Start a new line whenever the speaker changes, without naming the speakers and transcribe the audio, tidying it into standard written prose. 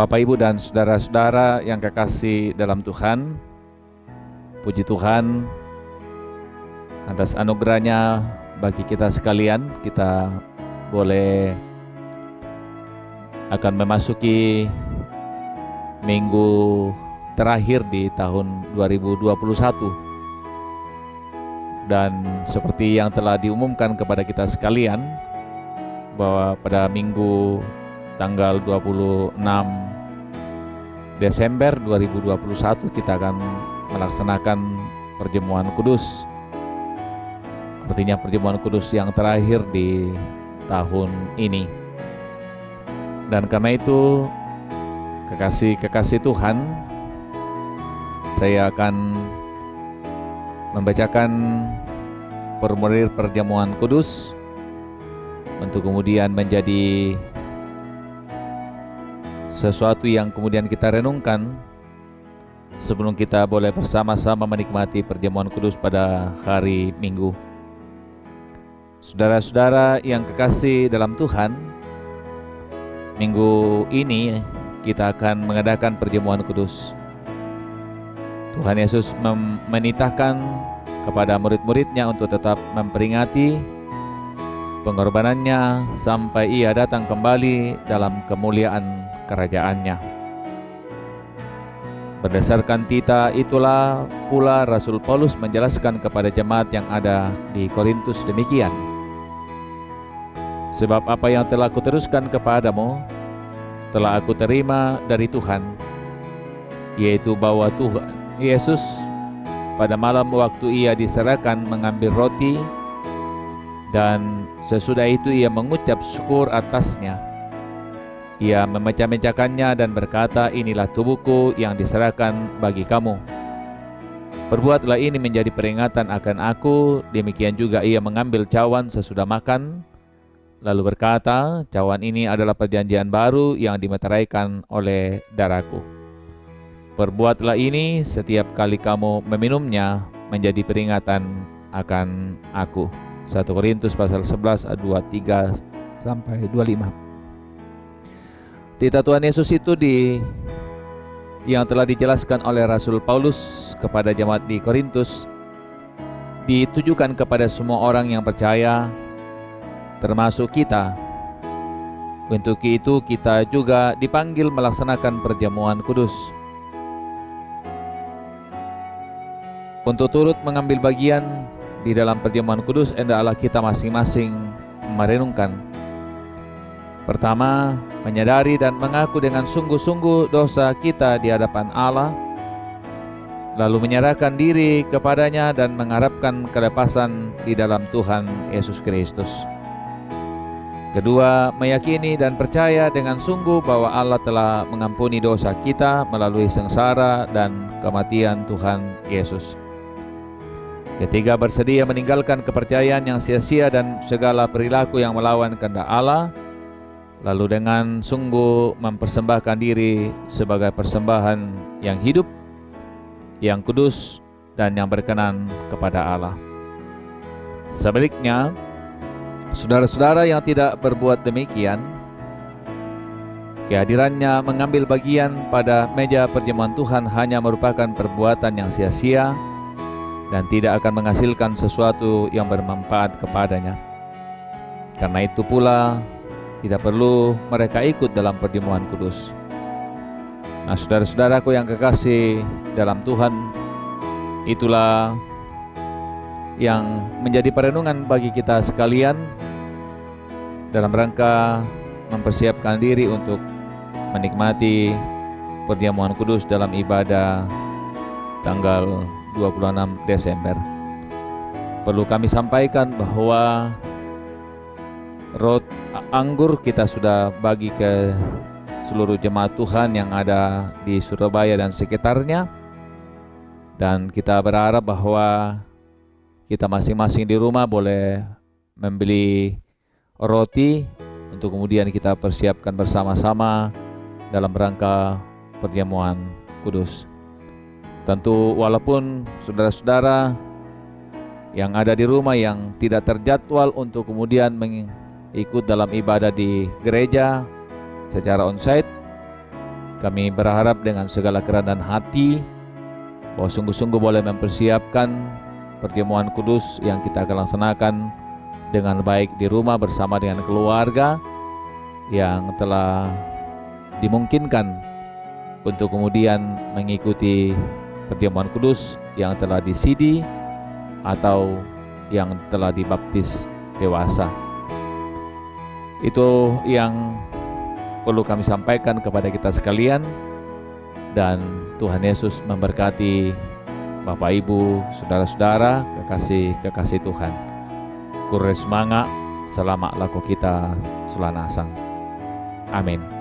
Bapak, Ibu, dan saudara-saudara yang kekasih dalam Tuhan, puji Tuhan atas anugerahnya bagi kita sekalian. Kita boleh akan memasuki minggu terakhir di tahun 2021. Dan seperti yang telah diumumkan kepada kita sekalian, bahwa pada minggu tanggal 26 Desember 2021 kita akan melaksanakan perjamuan kudus. Artinya perjamuan kudus yang terakhir di tahun ini. Dan karena itu, kekasih-kekasih Tuhan, saya akan membacakan formulir perjamuan kudus untuk kemudian menjadi sesuatu yang kemudian kita renungkan sebelum kita boleh bersama-sama menikmati perjamuan kudus pada hari Minggu. Saudara-saudara yang kekasih dalam Tuhan, minggu ini kita akan mengadakan perjamuan kudus. Tuhan Yesus menitahkan kepada murid-muridnya untuk tetap memperingati pengorbanannya sampai ia datang kembali dalam kemuliaan kerajaannya. Berdasarkan titah itulah pula Rasul Paulus menjelaskan kepada jemaat yang ada di Korintus demikian. Sebab apa yang telah kuteruskan kepadamu telah aku terima dari Tuhan, yaitu bahwa Tuhan Yesus pada malam waktu ia diserahkan mengambil roti, dan sesudah itu ia mengucap syukur atasnya. Ia memecah-mecahkannya dan berkata, "Inilah tubuhku yang diserahkan bagi kamu. Perbuatlah ini menjadi peringatan akan aku." Demikian juga ia mengambil cawan sesudah makan, lalu berkata, "Cawan ini adalah perjanjian baru yang dimeteraikan oleh darahku. Perbuatlah ini setiap kali kamu meminumnya menjadi peringatan akan aku." 1 Korintus pasal 11 ayat 23 sampai 25. Titah Tuhan Yesus itu yang telah dijelaskan oleh Rasul Paulus kepada jemaat di Korintus ditujukan kepada semua orang yang percaya, termasuk kita. Untuk itu kita juga dipanggil melaksanakan perjamuan kudus. Untuk turut mengambil bagian di dalam perjamuan kudus, hendaklah kita masing-masing merenungkan. Pertama, menyadari dan mengaku dengan sungguh-sungguh dosa kita di hadapan Allah, lalu menyerahkan diri kepadanya dan mengharapkan kelepasan di dalam Tuhan Yesus Kristus. Kedua, meyakini dan percaya dengan sungguh bahwa Allah telah mengampuni dosa kita melalui sengsara dan kematian Tuhan Yesus. Ketiga, bersedia meninggalkan kepercayaan yang sia-sia dan segala perilaku yang melawan kehendak Allah, lalu dengan sungguh mempersembahkan diri sebagai persembahan yang hidup, yang kudus, dan yang berkenan kepada Allah. Sebaliknya, saudara-saudara yang tidak berbuat demikian, kehadirannya mengambil bagian pada meja perjamuan Tuhan hanya merupakan perbuatan yang sia-sia dan tidak akan menghasilkan sesuatu yang bermanfaat kepadanya. Karena itu pula tidak perlu mereka ikut dalam perjamuan kudus. Nah, saudara-saudaraku yang kekasih dalam Tuhan, itulah yang menjadi perenungan bagi kita sekalian dalam rangka mempersiapkan diri untuk menikmati perjamuan kudus dalam ibadah tanggal 26 Desember. Perlu kami sampaikan bahwa anggur kita sudah bagi ke seluruh jemaat Tuhan yang ada di Surabaya dan sekitarnya, dan kita berharap bahwa kita masing-masing di rumah boleh membeli roti untuk kemudian kita persiapkan bersama-sama dalam rangka perjamuan kudus. Tentu walaupun saudara-saudara yang ada di rumah yang tidak terjadwal untuk kemudian ikut dalam ibadah di gereja secara onsite, Kami berharap dengan segala kerendahan hati bahwa sungguh-sungguh boleh mempersiapkan perjamuan kudus yang kita akan laksanakan dengan baik di rumah bersama dengan keluarga yang telah dimungkinkan untuk kemudian mengikuti perjamuan kudus yang telah disidi atau yang telah dibaptis dewasa. Itu yang perlu kami sampaikan kepada kita sekalian, dan Tuhan Yesus memberkati Bapak Ibu, saudara-saudara, kekasih Tuhan. Kure semanga, selama laku kita sulanasang. Amin.